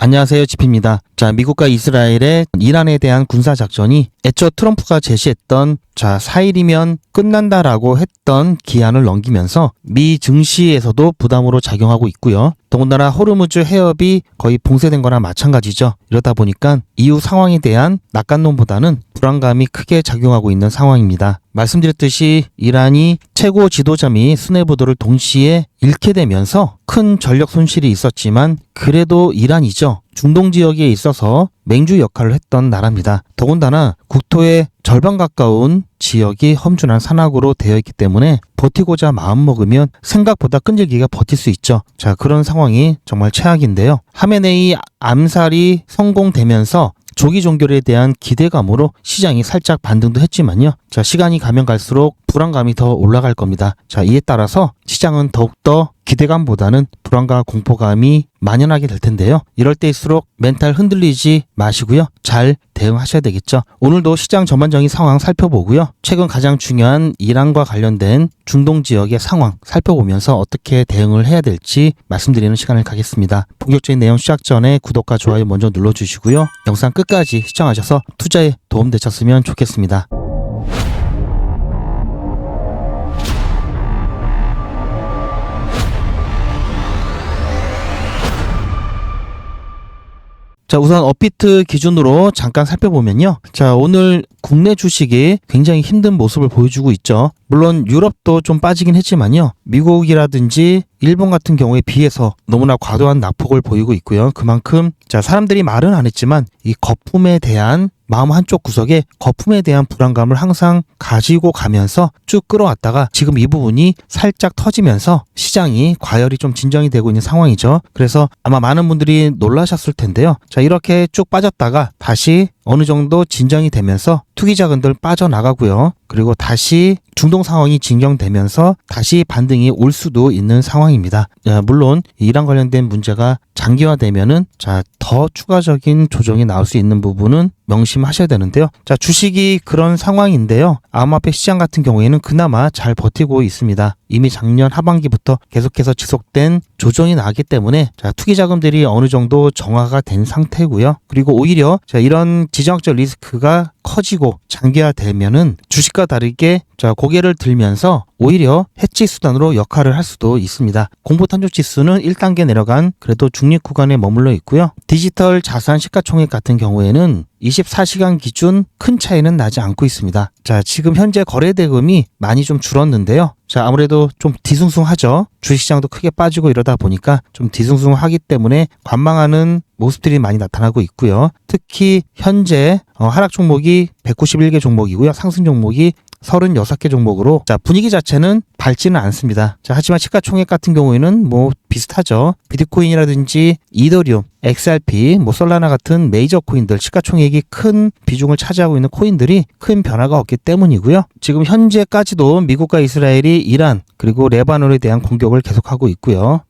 안녕하세요, 지피입니다. 자, 미국과 이스라엘의 이란에 대한 군사작전이 애초 트럼프가 제시했던 4일이면 끝난다라고 했던 기한을 넘기면서 미 증시에서도 부담으로 작용하고 있고요. 더군다나 호르무즈 해협이 거의 봉쇄된 거나 마찬가지죠. 이러다 보니까 이후 상황에 대한 낙관론보다는 불안감이 크게 작용하고 있는 상황입니다. 말씀드렸듯이 이란이 최고 지도자 및 수뇌부들을 동시에 잃게 되면서 큰 전력 손실이 있었지만 그래도 이란이죠. 중동 지역에 있어서 맹주 역할을 했던 나라입니다. 더군다나 국토의 절반 가까운 지역이 험준한 산악으로 되어 있기 때문에 버티고자 마음먹으면 생각보다 끈질기게 버틸 수 있죠. 자, 그런 상황이 정말 최악인데요. 하메네이 암살이 성공되면서 조기 종결에 대한 기대감으로 시장이 살짝 반등도 했지만요. 자, 시간이 가면 갈수록 불안감이 더 올라갈 겁니다. 자, 이에 따라서 시장은 더욱더 기대감보다는 불안과 공포감이 만연하게 될 텐데요. 이럴 때일수록 멘탈 흔들리지 마시고요. 잘 대응하셔야 되겠죠. 오늘도 시장 전반적인 상황 살펴보고요. 최근 가장 중요한 이란과 관련된 중동 지역의 상황 살펴보면서 어떻게 대응을 해야 될지 말씀드리는 시간을 갖겠습니다. 본격적인 내용 시작 전에 구독과 좋아요 먼저 눌러주시고요. 영상 끝까지 시청하셔서 투자에 도움되셨으면 좋겠습니다. 자, 우선 업비트 기준으로 잠깐 살펴보면요. 자, 오늘 국내 주식이 굉장히 힘든 모습을 보여주고 있죠. 물론 유럽도 좀 빠지긴 했지만요. 미국이라든지 일본 같은 경우에 비해서 너무나 과도한 낙폭을 보이고 있고요. 그만큼 사람들이 말은 안 했지만 이 거품에 대한 마음 한쪽 구석에 거품에 대한 불안감을 항상 가지고 가면서 쭉 끌어왔다가 지금 이 부분이 살짝 터지면서 시장이 과열이 좀 진정이 되고 있는 상황이죠. 그래서 아마 많은 분들이 놀라셨을 텐데요. 자, 이렇게 쭉 빠졌다가 다시 어느 정도 진정이 되면서 투기자금들 빠져나가고요. 그리고 다시 중동 상황이 진정되면서 다시 반등이 올 수도 있는 상황입니다. 물론 이란 관련된 문제가 장기화되면은 더 추가적인 조정이 나올 수 있는 부분은 명심하셔야 되는데요. 자, 주식이 그런 상황인데요. 암호화폐 시장 같은 경우에는 그나마 잘 버티고 있습니다. 이미 작년 하반기부터 계속해서 지속된 조정이 나왔기 때문에 투기 자금들이 어느 정도 정화가 된 상태고요. 그리고 오히려 이런 지정학적 리스크가 커지고 장기화되면은 주식과 다르게 고개를 들면서 오히려 해지 수단으로 역할을 할 수도 있습니다. 공포탄조 지수는 1단계 내려간 그래도 중립 구간에 머물러 있고요. 디지털 자산 시가총액 같은 경우에는 24시간 기준 큰 차이는 나지 않고 있습니다. 자, 지금 현재 거래 대금이 많이 좀 줄었는데요. 자, 아무래도 좀 뒤숭숭하죠. 주식시장도 크게 빠지고 이러다 보니까 좀 뒤숭숭하기 때문에 관망하는 모습들이 많이 나타나고 있고요. 특히 현재 하락 종목이 191개 종목이고요. 상승 종목이 36개 종목으로 분위기 자체는 밝지는 않습니다. 하지만 시가총액 같은 경우에는 비슷하죠. 비트코인이라든지 이더리움, XRP, 솔라나 같은 메이저 코인들 시가총액이 큰 비중을 차지하고 있는 코인들이 큰 변화가 없기 때문이고요. 지금 현재까지도 미국과 이스라엘이 이란 그리고 레바논에 대한 공격을 계속하고 있고요.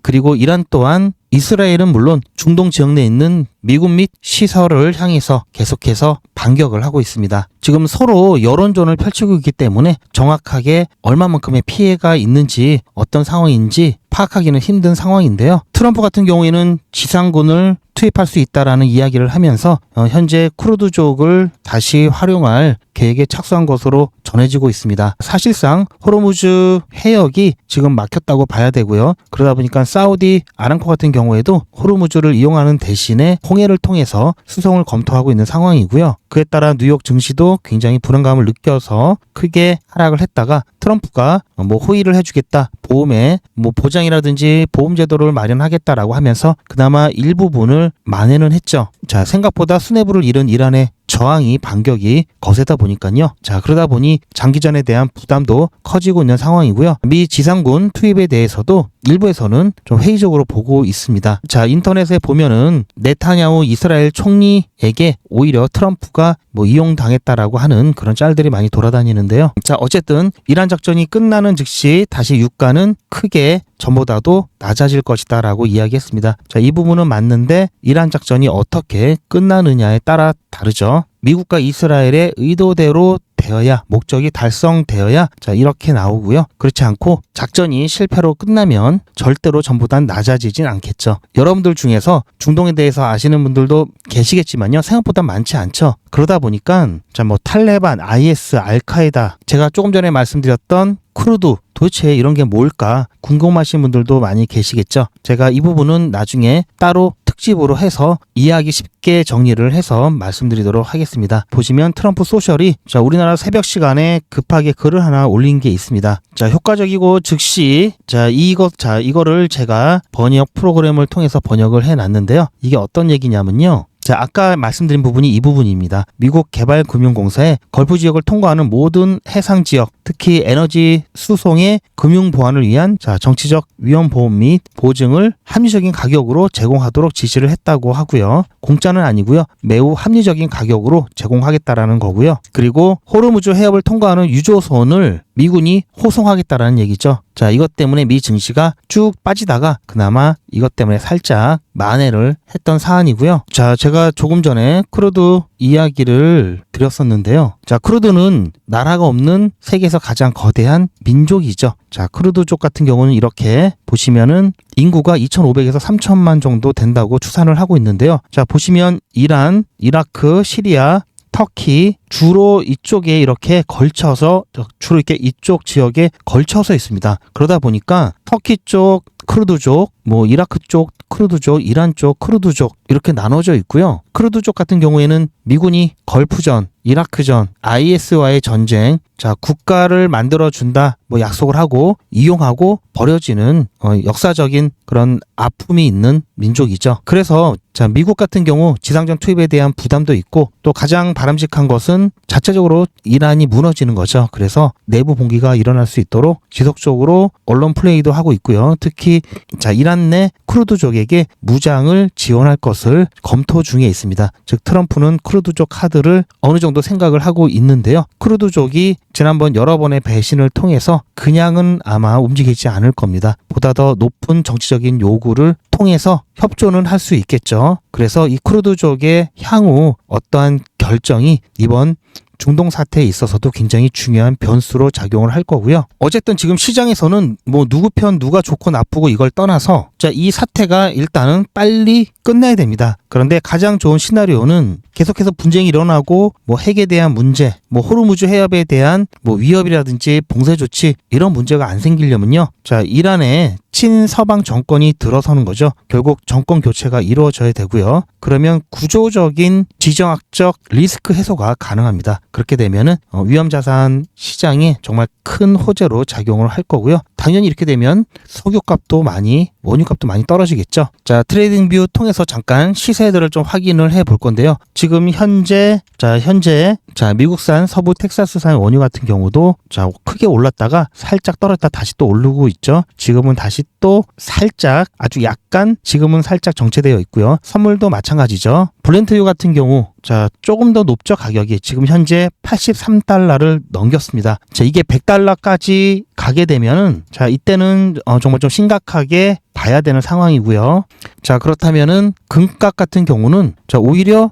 그리고 이란 또한 이스라엘은 물론 중동 지역 내에 있는 미국 및 시설을 향해서 계속해서 반격을 하고 있습니다. 지금 서로 여론전을 펼치고 있기 때문에 정확하게 얼마만큼의 피해가 있는지 어떤 상황인지 파악하기는 힘든 상황인데요. 트럼프 같은 경우에는 지상군을 투입할 수 있다라는 이야기를 하면서 현재 크루드족을 다시 활용할 계획에 착수한 것으로 전해지고 있습니다. 사실상 호르무즈 해역이 지금 막혔다고 봐야 되고요. 그러다 보니까 사우디 아람코 같은 경우에도 호르무즈를 이용하는 대신에 홍해를 통해서 수송을 검토하고 있는 상황이고요. 그에 따라 뉴욕 증시도 굉장히 불안감을 느껴서 크게 하락을 했다가 트럼프가 호의를 해주겠다, 보험에 보장이라든지 보험 제도를 마련하겠다라고 하면서 그나마 일부분을 만회는 했죠. 자, 생각보다 수뇌부를 잃은 이란의 저항이 반격이 거세다 보니까요. 자, 그러다 보니 장기전에 대한 부담도 커지고 있는 상황이고요. 미 지상군 투입에 대해서도 일부에서는 좀 회의적으로 보고 있습니다. 자, 인터넷에 보면은 네타냐후 이스라엘 총리에게 오히려 트럼프가 이용당했다라고 하는 그런 짤들이 많이 돌아다니는데요. 자, 어쨌든 이란 작전이 끝나는 즉시 다시 유가는 크게 전보다도 낮아질 것이다 라고 이야기했습니다. 자, 이 부분은 맞는데 이란 작전이 어떻게 끝나느냐에 따라 다르죠. 미국과 이스라엘의 의도대로 완료되어야, 목적이 달성되어야 자 이렇게 나오고요. 그렇지 않고 작전이 실패로 끝나면 절대로 전보단 낮아지진 않겠죠. 여러분들 중에서 중동에 대해서 아시는 분들도 계시겠지만요. 생각보다 많지 않죠. 그러다 보니까 자 뭐 탈레반, IS, 알카에다, 제가 조금 전에 말씀드렸던 쿠르드, 도대체 이런 게 뭘까 궁금하신 분들도 많이 계시겠죠. 제가 이 부분은 나중에 따로 특집으로 해서 이해하기 쉽게 정리를 해서 말씀드리도록 하겠습니다. 보시면 트럼프 소셜이 자 우리나라 새벽 시간에 급하게 글을 하나 올린 게 있습니다. 자 효과적이고 즉시 이거를 제가 번역 프로그램을 통해서 번역을 해 놨는데요. 이게 어떤 얘기냐면요. 자, 아까 말씀드린 부분이 이 부분입니다. 미국 개발금융공사에 걸프 지역을 통과하는 모든 해상 지역, 특히 에너지 수송의 금융 보안을 위한 자, 정치적 위험 보험 및 보증을 합리적인 가격으로 제공하도록 지시를 했다고 하고요. 공짜는 아니고요. 매우 합리적인 가격으로 제공하겠다라는 거고요. 그리고 호르무즈 해협을 통과하는 유조선을 미군이 호송하겠다라는 얘기죠. 자, 이것 때문에 미 증시가 쭉 빠지다가 그나마 이것 때문에 살짝 만회를 했던 사안이고요. 자, 제가 조금 전에 크루드 이야기를 드렸었는데요. 자, 크루드는 나라가 없는 세계에서 가장 거대한 민족이죠. 자, 크루드족 같은 경우는 이렇게 보시면은 인구가 2,500에서 3,000만 정도 된다고 추산을 하고 있는데요. 자, 보시면 이란, 이라크, 시리아, 터키 주로 이쪽에 이렇게 걸쳐서 주로 이렇게 이쪽 지역에 걸쳐서 있습니다. 그러다 보니까 터키 쪽 크루드족, 뭐 이라크 쪽 크루드족, 이란 쪽 크루드족 이렇게 나눠져 있고요. 크루드족 같은 경우에는 미군이 걸프전, 이라크전, IS와의 전쟁, 자 국가를 만들어 준다 뭐 약속을 하고 이용하고 버려지는 역사적인 그런 아픔이 있는 민족이죠. 그래서 자 미국 같은 경우 지상전 투입에 대한 부담도 있고 또 가장 바람직한 것은 자체적으로 이란이 무너지는 거죠. 그래서 내부 봉기가 일어날 수 있도록 지속적으로 언론 플레이도 하고 있고요. 특히 자 이란 내 크루드족에게 무장을 지원할 것을 검토 중에 있습니다. 즉 트럼프는 크루드족 카드를 어느 정도 생각을 하고 있는데요. 크루드족이 지난번 여러 번의 배신을 통해서 그냥은 아마 움직이지 않을 겁니다. 보다 더 높은 정치적인 요구를 통해서 협조는 할 수 있겠죠. 그래서 이 크루드족의 향후 어떠한 결정이 이번 중동 사태에 있어서도 굉장히 중요한 변수로 작용을 할 거고요. 어쨌든 지금 시장에서는 뭐 누구 편 누가 좋고 나쁘고 이걸 떠나서 자, 이 사태가 일단은 빨리 끝내야 됩니다. 그런데 가장 좋은 시나리오는 계속해서 분쟁이 일어나고 뭐 핵에 대한 문제, 뭐 호르무즈 해협에 대한 뭐 위협이라든지 봉쇄 조치 이런 문제가 안 생기려면요. 자, 이란의 친서방 정권이 들어서는 거죠. 결국 정권 교체가 이루어져야 되고요. 그러면 구조적인 지정학적 리스크 해소가 가능합니다. 그렇게 되면은 위험자산 시장에 정말 큰 호재로 작용을 할 거고요. 당연히 이렇게 되면 석유값도 많이, 원유값도 많이 떨어지겠죠. 자, 트레이딩뷰 통해서 잠깐 시세들을 좀 확인을 해 볼 건데요. 지금 현재 미국산 서부 텍사스산 원유 같은 경우도 자, 크게 올랐다가 살짝 떨어졌다 다시 또 오르고 있죠. 지금은 다시 또 살짝 아주 약간 지금은 살짝 정체되어 있고요. 선물도 마찬가지죠. 브렌트유 같은 경우 자, 조금 더 높죠. 가격이 지금 현재 83달러를 넘겼습니다. 자, 이게 100달러까지 가게 되면은 자, 이때는 정말 좀 심각하게 봐야 되는 상황이고요. 자, 그렇다면은 금값 같은 경우는 자, 오히려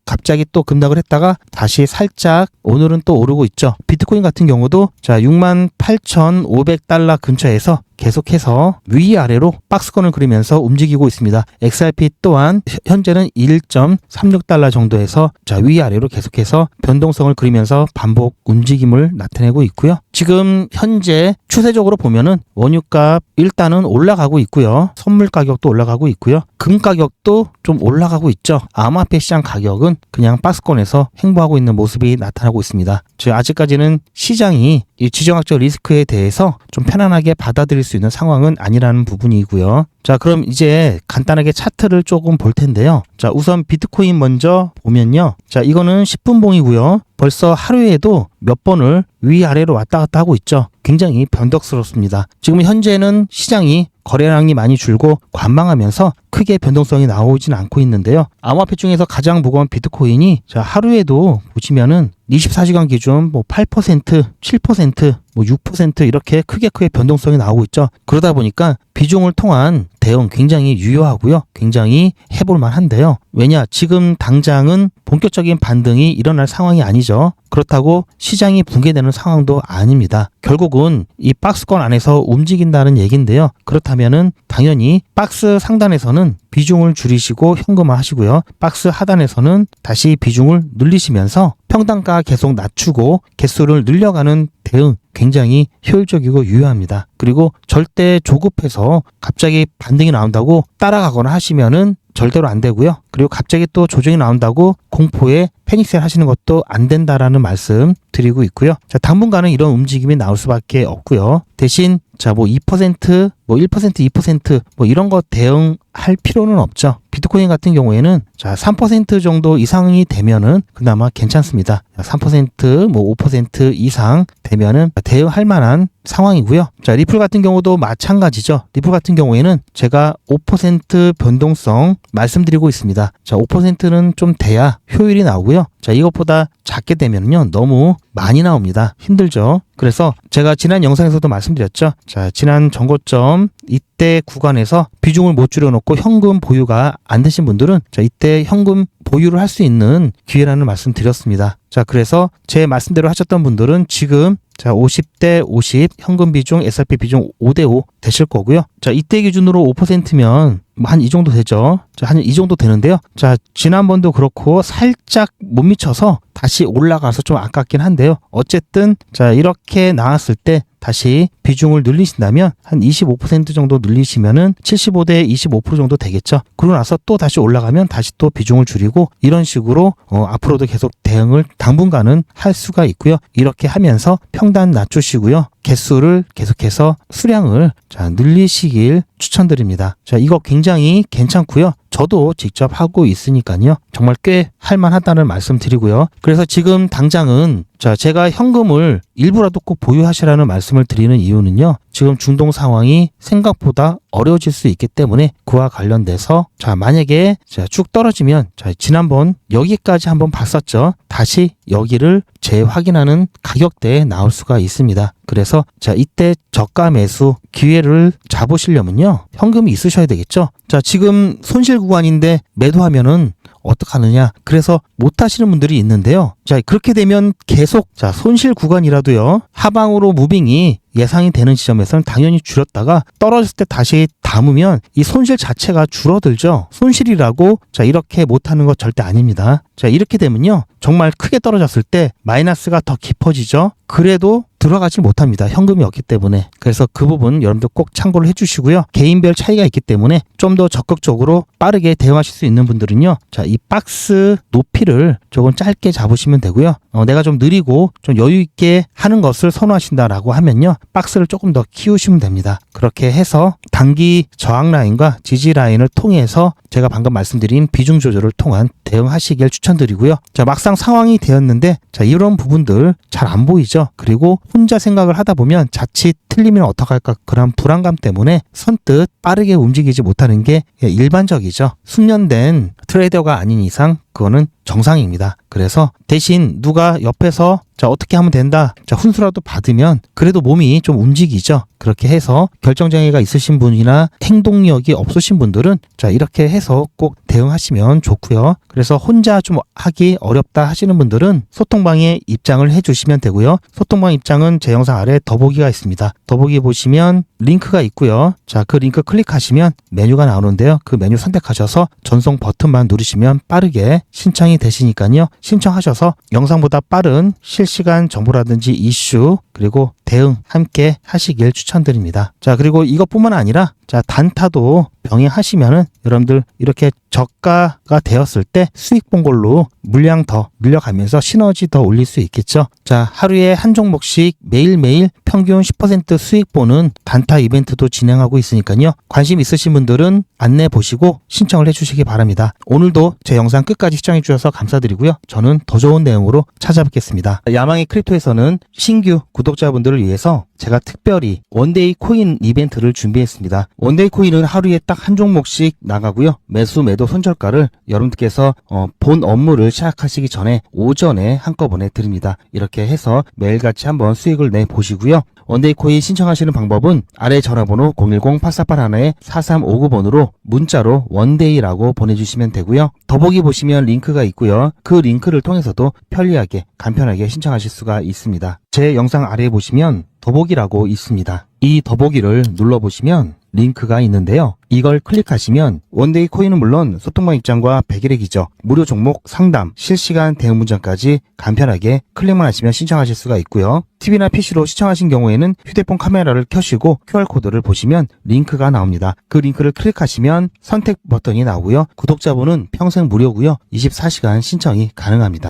갑자기 또 급락을 했다가 다시 살짝 오늘은 또 오르고 있죠. 비트코인 같은 경우도 자, 68,500달러 근처에서 계속해서 위아래로 박스권을 그리면서 움직이고 있습니다. XRP 또한 현재는 1.36달러 정도에서 자, 위아래로 계속해서 변동성을 그리면서 반복 움직임을 나타내고 있고요. 지금 현재 추세적으로 보면은 원유값 일단은 올라가고 있고요. 선물 가격도 올라가고 있고요. 금 가격도 좀 올라가고 있죠. 암호화폐 시장 가격은 그냥 박스권에서 횡보하고 있는 모습이 나타나고 있습니다. 즉 아직까지는 시장이 이 지정학적 리스크에 대해서 좀 편안하게 받아들일 수 있는 상황은 아니라는 부분이고요. 자, 그럼 이제 간단하게 차트를 조금 볼 텐데요. 자, 우선 비트코인 먼저 보면요. 자, 이거는 10분봉이고요. 벌써 하루에도 몇 번을 위아래로 왔다 갔다 하고 있죠. 굉장히 변덕스럽습니다. 지금 현재는 시장이 거래량이 많이 줄고 관망하면서 크게 변동성이 나오진 않고 있는데요. 암호화폐 중에서 가장 무거운 비트코인이 자, 하루에도 보시면은 24시간 기준 뭐 8%, 7%, 뭐 6% 이렇게 크게 변동성이 나오고 있죠. 그러다 보니까 비중을 통한 대응 굉장히 유효하고요. 굉장히 해볼 만한데요. 왜냐? 지금 당장은 본격적인 반등이 일어날 상황이 아니죠. 그렇다고 시장이 붕괴되는 상황도 아닙니다. 결국은 이 박스권 안에서 움직인다는 얘기인데요. 그렇다면은 당연히 박스 상단에서는 비중을 줄이시고 현금화 하시고요. 박스 하단에서는 다시 비중을 늘리시면서 평단가 계속 낮추고 개수를 늘려가는 대응 굉장히 효율적이고 유효합니다. 그리고 절대 조급해서 갑자기 반등이 나온다고 따라가거나 하시면은 절대로 안 되고요. 그리고 갑자기 또 조정이 나온다고 공포에 패닉셀 하시는 것도 안 된다라는 말씀 드리고 있고요. 자, 당분간은 이런 움직임이 나올 수밖에 없고요. 대신 자, 뭐 2%, 뭐 1%, 2% 뭐 이런 거 대응할 필요는 없죠. 비트코인 같은 경우에는 자, 3% 정도 이상이 되면은 그나마 괜찮습니다. 3%, 뭐 5% 이상 되면은 대응할 만한 상황이고요. 자, 리플 같은 경우도 마찬가지죠. 리플 같은 경우에는 제가 5% 변동성 말씀드리고 있습니다. 자, 5%는 좀 돼야 효율이 나오고요. 자, 이것보다 작게 되면요 너무 많이 나옵니다. 힘들죠. 그래서 제가 지난 영상에서도 말씀드렸죠. 자, 지난 전고점 이때 구간에서 비중을 못 줄여놓고 현금 보유가 안 되신 분들은 자, 이때 현금 보유를 할 수 있는 기회라는 말씀 드렸습니다. 자, 그래서 제 말씀대로 하셨던 분들은 지금 자, 50대 50 현금 비중, SRP 비중 5대5 되실 거고요. 자, 이때 기준으로 5%면 한 이 정도 되죠. 자, 한 이 정도 되는데요. 자, 지난번도 그렇고 살짝 못 미쳐서 다시 올라가서 좀 아깝긴 한데요. 어쨌든 자, 이렇게 나왔을 때 다시 비중을 늘리신다면 한 25% 정도 늘리시면은 75대 25% 정도 되겠죠. 그러고 나서 또 다시 올라가면 다시 또 비중을 줄이고 이런 식으로 앞으로도 계속 대응을 당분간은 할 수가 있고요. 이렇게 하면서 평단 낮추시고요. 개수를 계속해서 수량을 자, 늘리시길 추천드립니다. 자, 이거 굉장히 괜찮고요. 저도 직접 하고 있으니까요. 정말 꽤 할만하다는 말씀 드리고요. 그래서 지금 당장은 자, 제가 현금을 일부라도 꼭 보유하시라는 말씀을 드리는 이유는요. 지금 중동 상황이 생각보다 어려워질 수 있기 때문에 그와 관련돼서 자, 만약에 자, 쭉 떨어지면 자, 지난번 여기까지 한번 봤었죠. 다시 여기를 재확인하는 가격대에 나올 수가 있습니다. 그래서 자, 이때 저가 매수 기회를 잡으시려면요. 현금이 있으셔야 되겠죠. 자, 지금 손실 구간인데 매도하면은 어떡하느냐. 그래서 못 하시는 분들이 있는데요. 자, 그렇게 되면 계속 자, 손실 구간이라도요. 하방으로 무빙이 예상이 되는 지점에서는 당연히 줄였다가 떨어졌을 때 다시 담으면 이 손실 자체가 줄어들죠. 손실이라고 자, 이렇게 못하는 거 절대 아닙니다. 자, 이렇게 되면요. 정말 크게 떨어졌을 때 마이너스가 더 깊어지죠. 그래도 들어가지 못합니다. 현금이 없기 때문에. 그래서 그 부분 여러분들 꼭 참고를 해주시고요. 개인별 차이가 있기 때문에 좀 더 적극적으로 빠르게 대응하실 수 있는 분들은요. 자, 이 박스 높이를 조금 짧게 잡으시면 되고요. 내가 좀 느리고 좀 여유 있게 하는 것을 선호하신다라고 하면요. 박스를 조금 더 키우시면 됩니다. 그렇게 해서 단기 저항 라인과 지지 라인을 통해서 제가 방금 말씀드린 비중 조절을 통한 대응하시길 추천드리고요. 자, 막상 상황이 되었는데 자, 이런 부분들 잘 안 보이죠. 그리고 혼자 생각을 하다 보면 자칫 틀리면 어떡할까 그런 불안감 때문에 선뜻 빠르게 움직이지 못하는 게 일반적이죠. 숙련된 트레이더가 아닌 이상 그거는 정상입니다. 그래서 대신 누가 옆에서 자, 어떻게 하면 된다. 자, 훈수라도 받으면 그래도 몸이 좀 움직이죠. 그렇게 해서 결정장애가 있으신 분이나 행동력이 없으신 분들은 자, 이렇게 해서 꼭 대응하시면 좋고요. 그래서 혼자 좀 하기 어렵다 하시는 분들은 소통방에 입장을 해주시면 되고요. 소통방 입장은 제 영상 아래 더보기가 있습니다. 더보기 보시면 링크가 있고요. 자, 그 링크 클릭하시면 메뉴가 나오는데요. 그 메뉴 선택하셔서 전송 버튼만 누르시면 빠르게 신청이 되시니까요. 신청하셔서 영상보다 빠른 실시간 정보라든지 이슈 그리고 대응 함께 하시길 추천드립니다. 자, 그리고 이것뿐만 아니라 자, 단타도 병행하시면은 여러분들 이렇게 저가가 되었을 때 수익 본 걸로 물량 더 늘려가면서 시너지 더 올릴 수 있겠죠. 자, 하루에 한 종목씩 매일매일 평균 10% 수익 보는 단타 이벤트도 진행하고 있으니까요. 관심 있으신 분들은 안내 보시고 신청을 해주시기 바랍니다. 오늘도 제 영상 끝까지 시청해 주셔서 감사드리고요. 저는 더 좋은 내용으로 찾아뵙겠습니다. 야망의 크립토에서는 신규 구독자분들을 위해서 제가 특별히 원데이 코인 이벤트를 준비했습니다. 원데이 코인은 하루에 딱 한 종목씩 나가고요. 매수 매도 손절가를 여러분들께서 본 업무를 시작하시기 전에 오전에 한꺼번에 드립니다. 이렇게 해서 매일같이 한번 수익을 내보시고요. 원데이 코인 신청하시는 방법은 아래 전화번호 010-8481-4359번으로 문자로 원데이라고 보내주시면 되고요. 더보기 보시면 링크가 있고요. 그 링크를 통해서도 편리하게 간편하게 신청하실 수가 있습니다. 제 영상 아래에 보시면 더보기라고 있습니다. 이 더보기를 눌러보시면 링크가 있는데요. 이걸 클릭하시면 원데이 코인은 물론 소통방 입장과 100일의 기적, 무료 종목 상담, 실시간 대응 문장까지 간편하게 클릭만 하시면 신청하실 수가 있고요. TV나 PC로 시청하신 경우에는 휴대폰 카메라를 켜시고 QR코드를 보시면 링크가 나옵니다. 그 링크를 클릭하시면 선택 버튼이 나오고요. 구독자분은 평생 무료고요. 24시간 신청이 가능합니다.